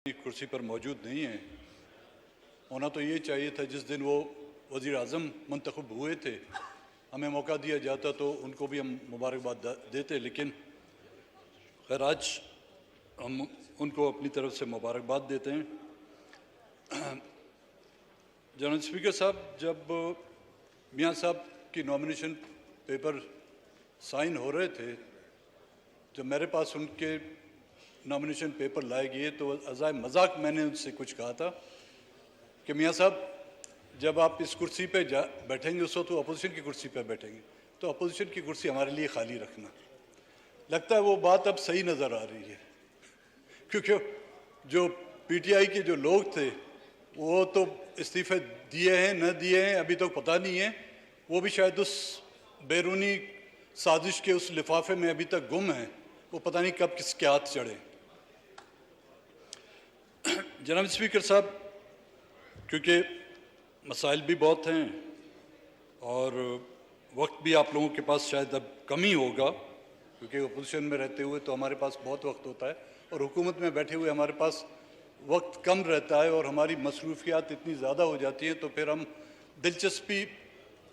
कुर्सी पर मौजूद नहीं है। होना तो ये चाहिए था जिस दिन वो वज़ीर आज़म मंतखब हुए थे, हमें मौका दिया जाता तो उनको भी हम मुबारकबाद देते, लेकिन खैर आज हम उनको अपनी तरफ से मुबारकबाद देते हैं। जनरल स्पीकर साहब, जब मियां साहब की नॉमिनेशन पेपर साइन हो रहे थे, जब मेरे पास उनके नॉमिनेशन पेपर लाए गए तो अज़ाए मजाक मैंने उनसे कुछ कहा था कि मियां साहब, जब आप इस कुर्सी पे बैठेंगे उस वक्त तो अपोजिशन की कुर्सी पे बैठेंगे, तो अपोजिशन की कुर्सी हमारे लिए खाली रखना। लगता है वो बात अब सही नज़र आ रही है, क्योंकि जो पीटीआई के जो लोग थे वो तो इस्तीफे दिए हैं न दिए हैं अभी तक पता नहीं है, वो भी शायद उस बैरूनी साजिश के उस लिफाफे में अभी तक गुम हैं, वो पता नहीं कब किसके हाथ चढ़े। जनाब स्पीकर साहब, क्योंकि मसाइल भी बहुत हैं और वक्त भी आप लोगों के पास शायद अब कम ही होगा, क्योंकि अपोजिशन में रहते हुए तो हमारे पास बहुत वक्त होता है और हुकूमत में बैठे हुए हमारे पास वक्त कम रहता है और हमारी मसरूफियात इतनी ज़्यादा हो जाती हैं तो फिर हम दिलचस्पी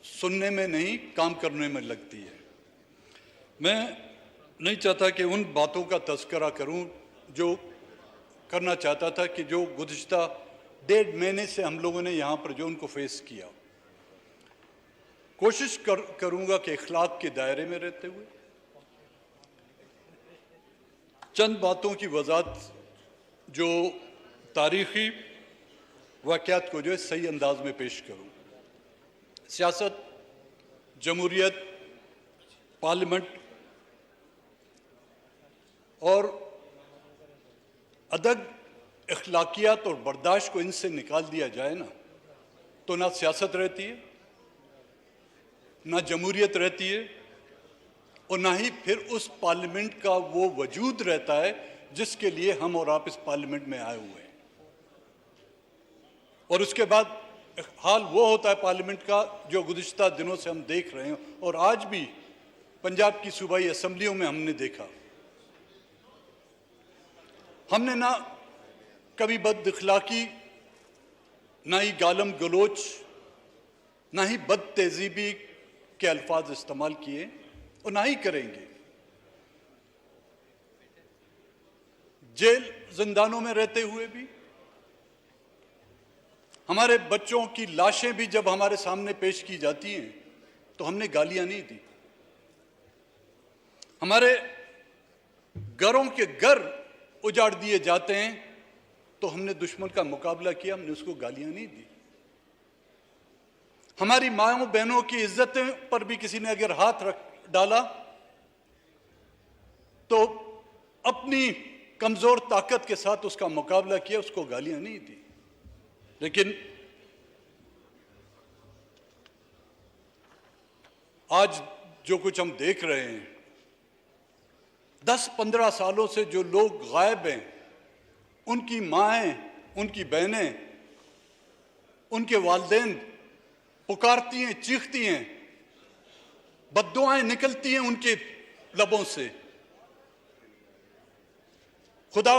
सुनने में नहीं काम करने में लगती है। मैं नहीं चाहता कि उन बातों का तज़किरा करूं जो करना चाहता था कि जो गुज़िश्ता 1.5 महीने से हम लोगों ने यहाँ पर जो उनको फेस किया। कोशिश करूँगा कि इखलाक के दायरे में रहते हुए चंद बातों की वजाहत जो तारीख़ी वाक़यात को जो है सही अंदाज में पेश करूँ। सियासत, जमहूरियत, पार्लियामेंट और अदब, अखलाकियात और बर्दाश्त को इनसे निकाल दिया जाए ना, तो ना सियासत रहती है, ना जमहूरियत रहती है और ना ही फिर उस पार्लियामेंट का वो वजूद रहता है जिसके लिए हम और आप इस पार्लियामेंट में आए हुए हैं। और उसके बाद हाल वो होता है पार्लियामेंट का जो गुज़िश्ता दिनों से हम देख रहे हैं और आज भी पंजाब की सूबाई असम्बलियों में हमने देखा। हमने ना कभी बद इखलाकी, ना ही गालम गलोच, ना ही बद तहजीबी के अल्फाज इस्तेमाल किए और ना ही करेंगे। जेल जिंदानों में रहते हुए भी, हमारे बच्चों की लाशें भी जब हमारे सामने पेश की जाती हैं तो हमने गालियां नहीं दी। हमारे घरों के घर उजाड़ दिए जाते हैं तो हमने दुश्मन का मुकाबला किया, हमने उसको गालियां नहीं दी। हमारी माओ बहनों की इज्जत पर भी किसी ने अगर हाथ रख डाला तो अपनी कमजोर ताकत के साथ उसका मुकाबला किया, उसको गालियां नहीं दी। लेकिन आज जो कुछ हम देख रहे हैं, 10-15 सालों से जो लोग गायब हैं, उनकी माएँ, उनकी बहनें, उनके वालिदैन पुकारती हैं, चीखती हैं, बद्दुआएं निकलती हैं उनके लबों से। खुदा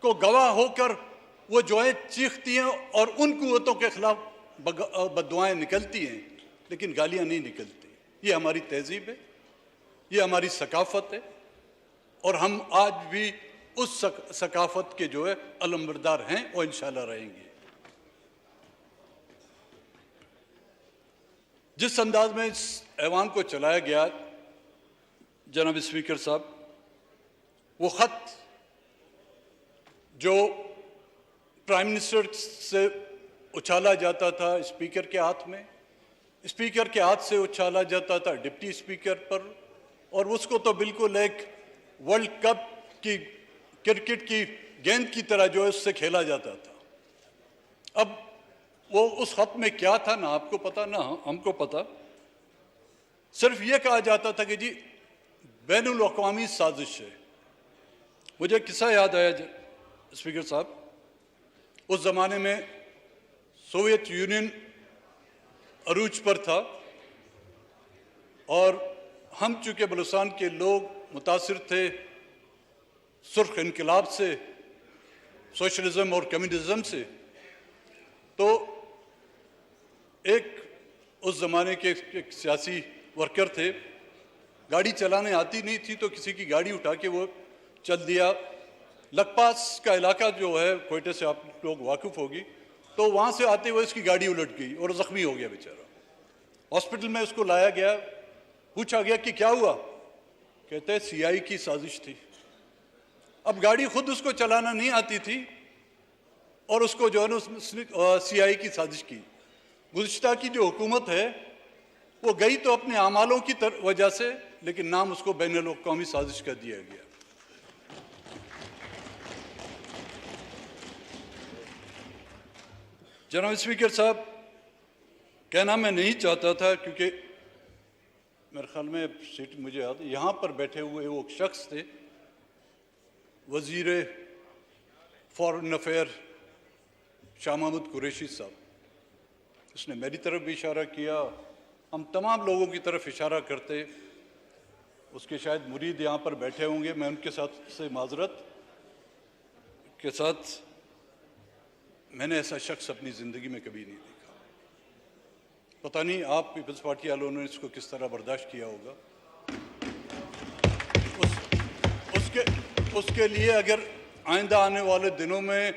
को गवाह होकर वो जो है चीखती हैं और उन कुव्वतों के खिलाफ बद्दुआएं निकलती हैं, लेकिन गालियां नहीं निकलती। ये हमारी तहजीब है, ये हमारी सकाफत है और हम आज भी उस सकाफत के जो है अलमबरदार हैं और इंशाल्लाह रहेंगे। जिस अंदाज में इस ऐवान को चलाया गया जनाब स्पीकर साहब, वो खत जो प्राइम मिनिस्टर से उछाला जाता था स्पीकर के हाथ में, स्पीकर के हाथ से उछाला जाता था डिप्टी स्पीकर पर, और उसको तो बिल्कुल एक वर्ल्ड कप की क्रिकेट की गेंद की तरह जो है उससे खेला जाता था। अब वो उस खत में क्या था ना आपको पता ना हमको पता, सिर्फ ये कहा जाता था कि जी बैनुल अक़वामी साजिश है। मुझे किस्सा याद आया स्पीकर साहब, उस ज़माने में सोवियत यूनियन अरूज पर था और हम चूँकि बलूचिस्तान के लोग मुतासिर थे सुर्ख इनकलाब से, सोशलिज्म और कम्युनिज्म से, तो एक उस ज़माने के एक सियासी वर्कर थे, गाड़ी चलाने आती नहीं थी तो किसी की गाड़ी उठा के वो चल दिया। लखपास का इलाका जो है कोयटे से आप लोग वाकिफ़ होगी, तो वहाँ से आते हुए उसकी गाड़ी उलट गई और ज़ख्मी हो गया बेचारा। हॉस्पिटल में उसको लाया गया, पूछा गया कि क्या हुआ, कहते हैं सीआई की साजिश थी। अब गाड़ी खुद उसको चलाना नहीं आती थी और उसको जो है ना उसने सीआई की साजिश की। गुज़िश्ता की जो हुकूमत है वो गई तो अपने आमालों की वजह से, लेकिन नाम उसको बैनुल-अक़वामी साजिश का दिया गया। जनाब स्पीकर साहब, कहना मैं नहीं चाहता था क्योंकि मेरे ख्याल में सीट मुझे याद, यहाँ पर बैठे हुए वो शख्स थे वज़ीर फ़ॉरेन अफेयर शाह महमूद कुरैशी साहब। उसने मेरी तरफ भी इशारा किया, हम तमाम लोगों की तरफ इशारा करते। उसके शायद मुरीद यहाँ पर बैठे होंगे, मैं उनके साथ से माजरत के साथ, मैंने ऐसा शख्स अपनी ज़िंदगी में कभी नहीं देखा। पता नहीं आप पीपल्स पार्टी वालों ने इसको किस तरह बर्दाश्त किया होगा। उसके लिए अगर आइंदा आने वाले दिनों में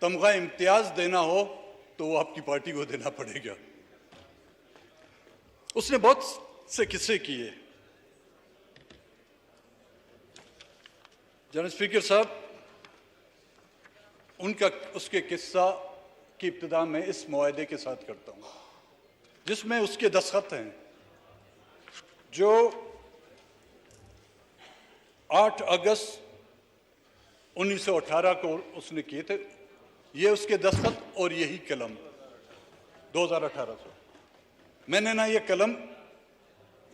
तमगा इम्तियाज़ देना हो तो वो आपकी पार्टी को देना पड़ेगा। उसने बहुत से किस्से किए। जनरल स्पीकर साहब, उसके किस्सा की इब्तिदा मैं इस मुआहदे के साथ करता हूँ जिसमें उसके दस्तखत हैं, जो 8 अगस्त 1918 को उसने किए थे। ये उसके दस्तखत और यही कलम 2018 से। मैंने ना ये कलम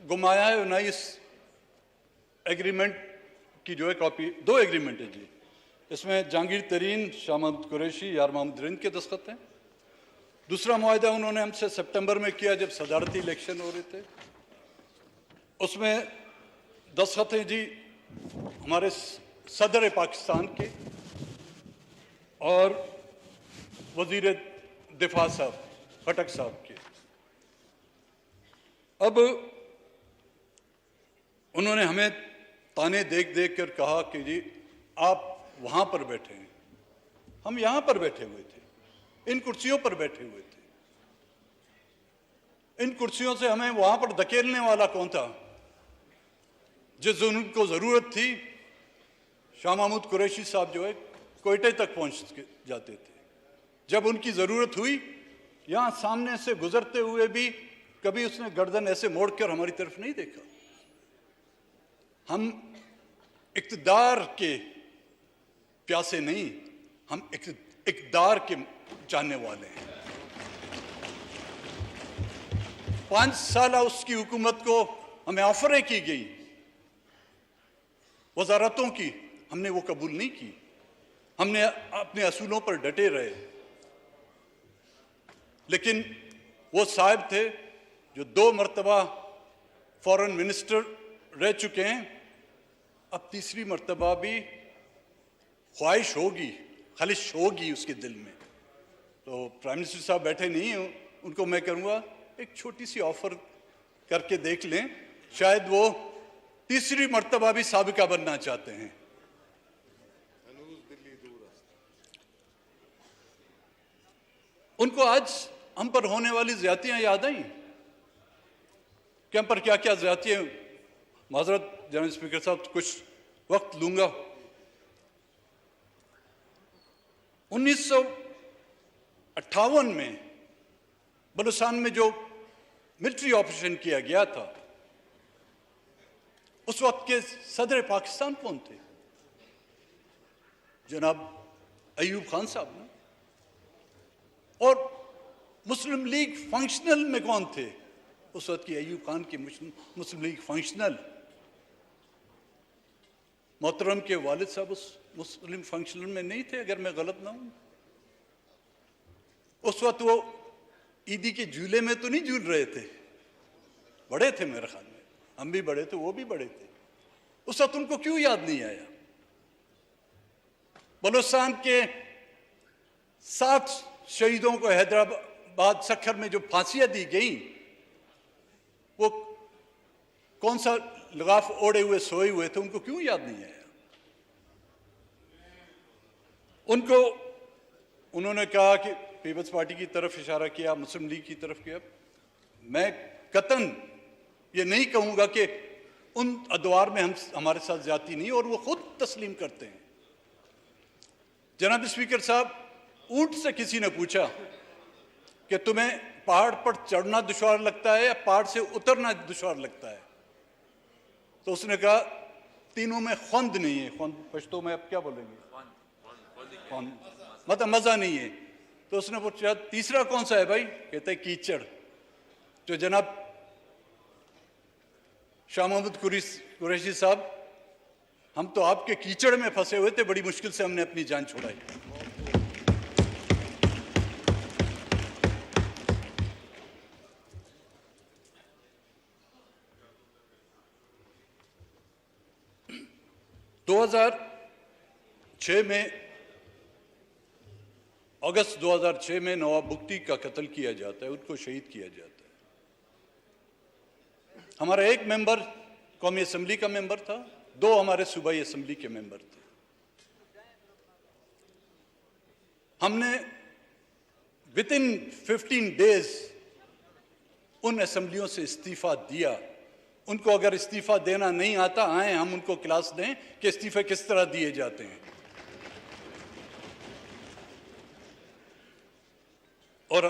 गुमाया है ना इस एग्रीमेंट की जो है कॉपी। 2 एग्रीमेंट है जी, इसमें जहांगीर तरीन, शाह महमूद कुरैशी, यार मोहम्मद रिंद के दस्तखत हैं। दूसरा मुआहदा उन्होंने हमसे सितंबर में किया जब सदारती इलेक्शन हो रहे थे। उसमें दस्तखत हैं जी हमारे सदर पाकिस्तान के और वज़ीर दिफा साहब खटक साहब के। अब उन्होंने हमें ताने देख देख कर कहा कि जी आप वहाँ पर बैठे हैं, हम यहाँ पर बैठे हुए थे, इन कुर्सियों पर बैठे हुए थे। इन कुर्सियों से हमें वहाँ पर धकेलने वाला कौन था? जिस उनको ज़रूरत थी, शाह महमूद कुरैशी साहब जो है कोयटे तक पहुँच जाते थे। जब उनकी ज़रूरत हुई, यहाँ सामने से गुजरते हुए भी कभी उसने गर्दन ऐसे मोड़कर हमारी तरफ नहीं देखा। हम इक़्तिदार के प्यासे नहीं, हम इक़्तिदार के चाहने वाले हैं। 5 साल उसकी हुकूमत को हमें ऑफरें की गई वजारतों की, हमने वो कबूल नहीं की। हमने अपने असूलों पर डटे रहे। लेकिन वो साहब थे जो 2 मरतबा फॉरेन मिनिस्टर रह चुके हैं, अब तीसरी मरतबा भी ख्वाहिश होगी, खलिश होगी उसके दिल में। तो प्राइम मिनिस्टर साहब बैठे नहीं हैं, उनको मैं करूँगा एक छोटी सी ऑफर करके देख लें, शायद वो तीसरी मरतबा भी साबिका बनना चाहते हैं। उनको आज हम पर होने वाली ज्यादतियां याद आई कि हम पर क्या क्या ज्यादतियां। माजरत जनरल स्पीकर साहब, कुछ वक्त लूंगा। 1958 में बलूचिस्तान में जो मिलिट्री ऑपरेशन किया गया था, उस वक्त के सदर पाकिस्तान कौन थे? जनाब अयूब खान साहब ना। और मुस्लिम लीग फंक्शनल में कौन थे उस वक्त की? अयूब खान की मुस्लिम लीग फंक्शनल। मोहतरम के वालिद साहब उस मुस्लिम फंक्शनल में नहीं थे, अगर मैं गलत ना हूं। उस वक्त वो ईदी के झूले में तो नहीं झूल रहे थे, बड़े थे मेरे ख्याल में। हम भी बड़े थे, वो भी बड़े थे। उस वक्त उनको क्यों याद नहीं आया? बलूचिस्तान के 7 शहीदों को हैदराबाद सखर में जो फांसियां दी गई, वो कौन सा लगाफ ओढ़े हुए सोए हुए थे, उनको क्यों याद नहीं आया? उन्होंने कहा कि पीपल्स पार्टी की तरफ इशारा किया, मुस्लिम लीग की तरफ किया। मैं कतन ये नहीं कहूंगा कि उन अदवार में हमारे साथ ज्यादती नहीं, और वो खुद तस्लीम करते हैं। जनाब स्पीकर साहब, ऊंट से किसी ने पूछा कि तुम्हें पहाड़ पर चढ़ना दुश्वार लगता है या पहाड़ से उतरना दुश्वार लगता है? तो उसने कहा तीनों में ख्वंद नहीं है। ख्वंद पश्तो में आप क्या बोलेंगे? ख्वंद मतलब मजा नहीं है। तो उसने पूछा तीसरा कौन सा है भाई? कहते हैं कीचड़। जो जनाब शाह मोहम्मद कुरैशी साहब, हम तो आपके कीचड़ में फंसे हुए थे, बड़ी मुश्किल से हमने अपनी जान छुड़ाई। अगस्त 2006 में नवाब बुख्ती का कत्ल किया जाता है, उनको शहीद किया जाता है। हमारा एक मेंबर कौमी असम्बली का मेंबर था, 2 हमारे सूबाई असम्बली के मेंबर थे। हमने विदिन 15 डेज उन असम्बलियों से इस्तीफा दिया। उनको अगर इस्तीफा देना नहीं आता, आए हम उनको क्लास दें कि इस्तीफे किस तरह दिए जाते हैं। और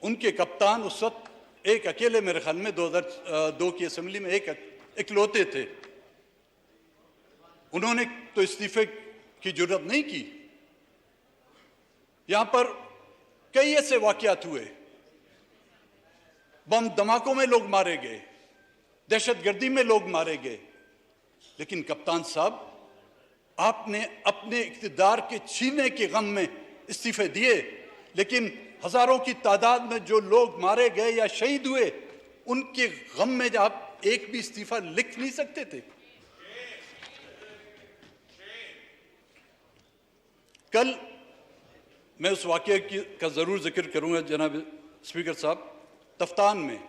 उनके कप्तान उस वक्त एक अकेले, मेरे ख्याल में 2002 की असम्बली में इकलौते थे। उन्होंने तो इस्तीफे की जरूरत नहीं की। यहां पर कई ऐसे वाकयात हुए, बम धमाकों में लोग मारे गए, दहशतगर्दी में लोग मारे गए, लेकिन कप्तान साहब, आपने अपने इख्तिदार के छीनने के गम में इस्तीफे दिए, लेकिन हजारों की तादाद में जो लोग मारे गए या शहीद हुए, उनके गम में आप एक भी इस्तीफा लिख नहीं सकते थे। कल मैं उस वाकये का जरूर जिक्र करूंगा जनाब स्पीकर साहब, तफ्तान में,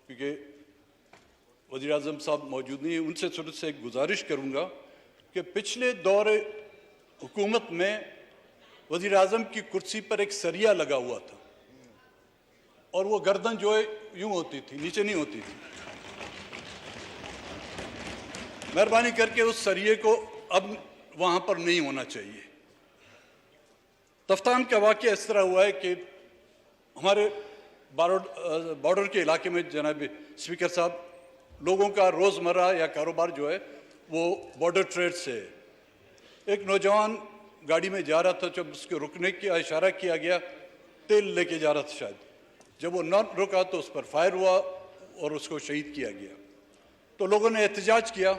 क्योंकि वज़ीर आज़म साहब मौजूद नहीं है, उनसे शुरू से एक गुजारिश करूंगा कि पिछले दौर हुकूमत में वज़ीर आज़म की कुर्सी पर एक सरिया लगा हुआ था, और वो गर्दन जो है यूं होती थी, नीचे नहीं होती थी। मेहरबानी करके उस सरिये को अब वहां पर नहीं होना चाहिए। तफ्तान का वाक़या इस तरह हुआ है कि हमारे बॉर्डर के इलाके में जनाब स्पीकर साहब, लोगों का रोज़मर्रा या कारोबार जो है वो बॉर्डर ट्रेड से है। एक नौजवान गाड़ी में जा रहा था, जब उसके रुकने का इशारा किया गया, तेल लेके जा रहा था शायद, जब वो न रुका तो उस पर फायर हुआ और उसको शहीद किया गया। तो लोगों ने एहतजाज किया।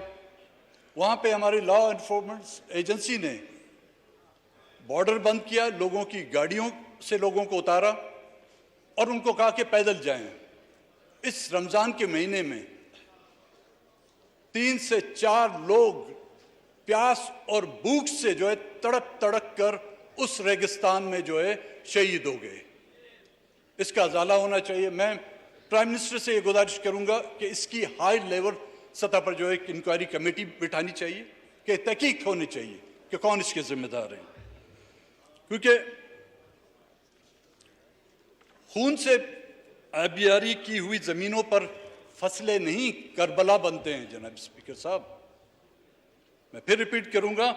वहाँ पे हमारी लॉ एनफोर्समेंट एजेंसी ने बॉर्डर बंद किया, लोगों की गाड़ियों से लोगों को उतारा और उनको कहा कि पैदल जाएं। इस रमज़ान के महीने में 3 से 4 लोग प्यास और भूख से जो है तड़प तड़प कर उस रेगिस्तान में जो है शहीद हो गए। इसका अजाला होना चाहिए। मैं प्राइम मिनिस्टर से ये गुजारिश करूंगा कि इसकी हाई लेवल सतह पर जो है एक इंक्वायरी कमेटी बिठानी चाहिए, कि तहकीक होनी चाहिए कि कौन इसके जिम्मेदार हैं। क्योंकि खून से आबियारी की हुई जमीनों पर फसलें नहीं करबला बनते हैं जनाब स्पीकर साहब। मैं फिर रिपीट करूंगा,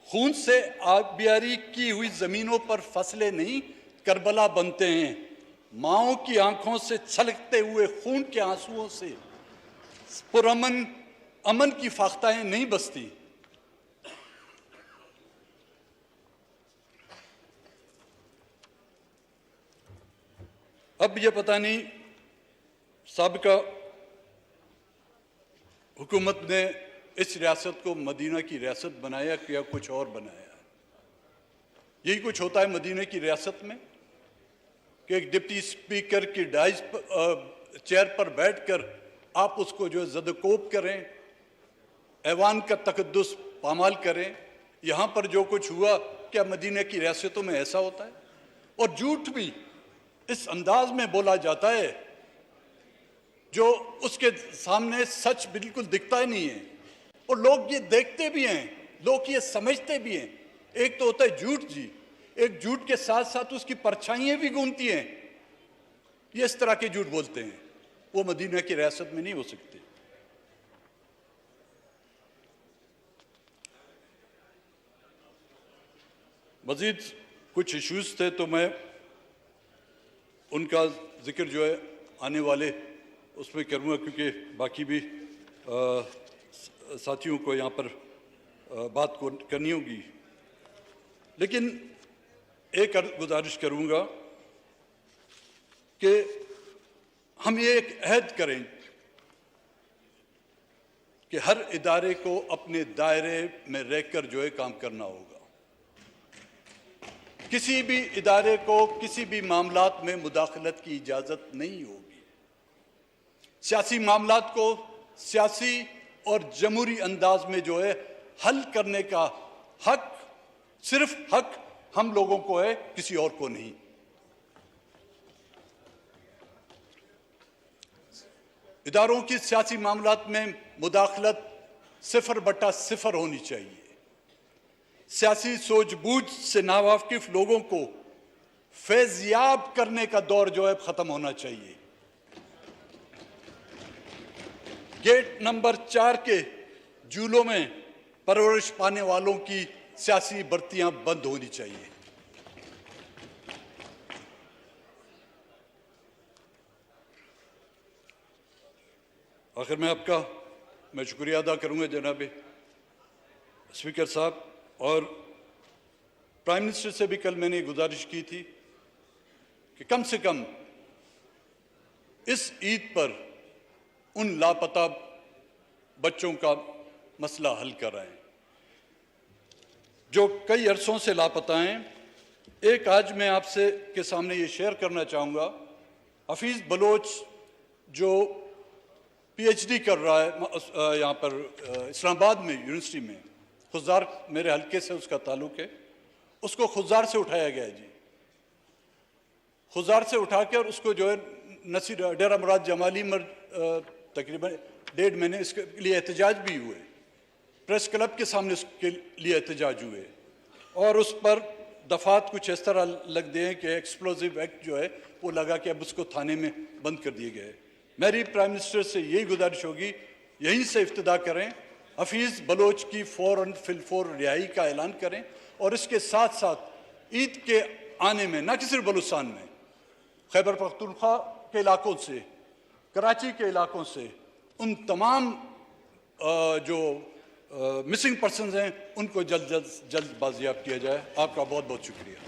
खून से आबियारी की हुई जमीनों पर फसलें नहीं करबला बनते हैं। माओं की आंखों से छलकते हुए खून के आंसुओं से पुरअमन अमन की फाख्ताएं नहीं बसती। अब ये पता नहीं साबिका हुकूमत ने इस रियासत को मदीना की रियासत बनाया या कुछ और बनाया। यही कुछ होता है मदीना की रियासत में कि एक डिप्टी स्पीकर की डाइस चेयर पर बैठकर आप उसको जो जदकोब करें, ऐवान का तकद्दुस पामाल करें, यहाँ पर जो कुछ हुआ क्या मदीना की रियासतों में ऐसा होता है? और झूठ भी इस अंदाज में बोला जाता है जो उसके सामने सच बिल्कुल दिखता ही नहीं है, और लोग ये देखते भी हैं, लोग ये समझते भी हैं। एक तो होता है झूठ जी, एक झूठ के साथ साथ उसकी परछाइयां भी घूमती हैं। ये इस तरह के झूठ बोलते हैं, वो मदीना की रियासत में नहीं हो सकते। मजीद कुछ इश्यूज थे तो मैं उनका जिक्र जो है आने वाले उसमें करूँगा, क्योंकि बाकी भी साथियों को यहाँ पर बात को करनी होगी। लेकिन एक गुजारिश करूँगा कि हम ये एक अहद करें कि हर इदारे को अपने दायरे में रहकर जो है काम करना होगा। किसी भी इदारे को किसी भी मामलात में मुदाखलत की इजाज़त नहीं होगी। सियासी मामलात को सियासी और जमहूरी अंदाज में जो है हल करने का हक, सिर्फ हक हम लोगों को है, किसी और को नहीं। इदारों की सियासी मामलात में मुदाखलत 0/0 होनी चाहिए। सियासी सूझबूझ से नावाकिफ लोगों को फैज़याब करने का दौर जो है ख़त्म होना चाहिए। गेट नंबर 4 के झूलों में परवरिश पाने वालों की सियासी भर्तियां बंद होनी चाहिए। आखिर में मैं शुक्रिया अदा करूंगा जनाब स्पीकर साहब, और प्राइम मिनिस्टर से भी कल मैंने गुजारिश की थी कि कम से कम इस ईद पर उन लापता बच्चों का मसला हल कराएं जो कई अरसों से लापता हैं। एक आज मैं आपसे के सामने ये शेयर करना चाहूँगा, हफीज़ बलोच जो पीएचडी कर रहा है यहाँ पर इस्लामाबाद में यूनिवर्सिटी में, खुजार मेरे हल्के से उसका ताल्लुक़ है, उसको खुजार से उठाया गया जी। खुजार से उठा कर उसको जो है नसीर डेरा मुराद जमाली में तकरीबन 1.5 महीने इसके लिए एहतजाज भी हुए, प्रेस क्लब के सामने उसके लिए एहतजाज हुए, और उस पर दफात कुछ इस तरह लग दिए कि एक्सप्लोजिव एक्ट जो है वो लगा कि अब उसको थाने में बंद कर दिए गए। मेरी प्राइम मिनिस्टर से यही गुजारिश होगी, यहीं से इब्तिदा करें, हफीज़ बलोच की फ़ौरन फिलफौर रिहाई का ऐलान करें, और इसके साथ साथ ईद के आने में न कि सिर्फ बलूचिस्तान में, खैबर पख्तूनख्वा के इलाकों से, कराची के इलाकों से उन तमाम जो मिसिंग पर्सनस हैं उनको जल्द बाजियाब किया जाए। आपका बहुत बहुत शुक्रिया।